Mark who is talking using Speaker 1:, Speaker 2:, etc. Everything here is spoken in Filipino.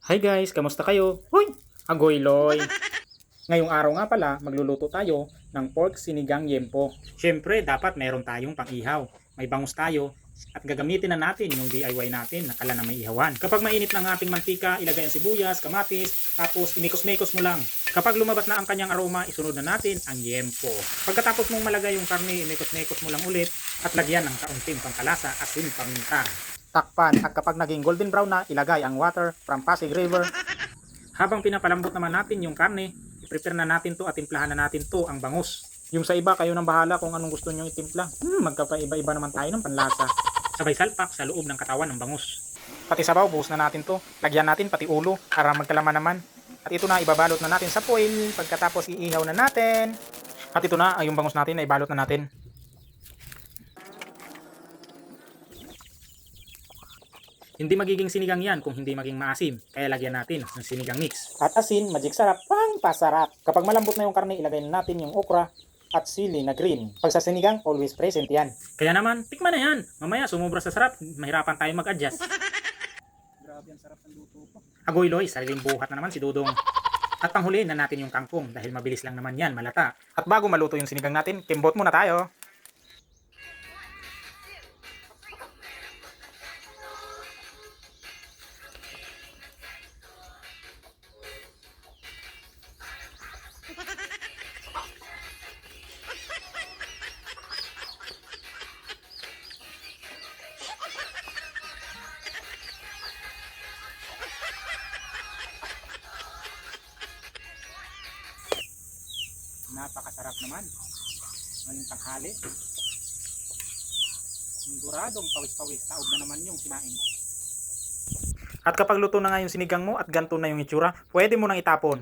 Speaker 1: Hi guys, kamusta kayo? Hoy! Agoy Loy! Ngayong araw nga pala, magluluto tayo ng pork sinigang yempo. Siyempre, dapat meron tayong pang-ihaw. May bangus tayo at gagamitin na natin yung DIY natin na kala na may ihawan. Kapag mainit na ang ating mantika, ilagay ang sibuyas, kamatis, tapos inikos-mekos mo lang. Kapag lumabas na ang kanyang aroma, isunod na natin ang yempo. Pagkatapos mong malagay yung karne, inikos-mekos mo lang ulit at lagyan ng kaunting pampalasa, asin, paminta. Takpan at kapag naging golden brown na, ilagay ang water from Pasig River. Habang pinapalambot naman natin yung karne, i-prepare na natin to at timplahan na natin to ang bangus. Yung sa iba, kayo nang bahala kung anong gusto nyo itimpla. Magkapaiba-iba naman tayo ng panlasa. Sabay salpak sa loob ng katawan ng bangus. Pati sabaw, buhos na natin to. Lagyan natin pati ulo para magkalaman naman. At ito na, ibabalot na natin sa foil. Pagkatapos iihaw na natin. At ito na, yung bangus natin na ibalot na natin. Hindi magiging sinigang yan kung hindi maging maasim. Kaya lagyan natin ng sinigang mix. At asin, magic sarap, pang pasarap. Kapag malambot na yung karne, ilagay na natin yung okra at sili na green. Pag sa sinigang, always present yan. Kaya naman, tikman na yan. Mamaya, sumubra sa sarap, mahirapan tayo mag-adjust. Grabe ang sarap ng luto ko. Agoy Loy, sariling buhat na naman si Dudong. At panghuli na natin yung kangkong dahil mabilis lang naman yan, malata. At bago maluto yung sinigang natin, kimbot muna tayo. Napakasarap naman. Ngayong tanghali. Siguradong pawis-pawis. Taog na naman yung kinain. At kapag luto na nga yung sinigang mo at ganto na yung itsura, pwede mo nang itapon.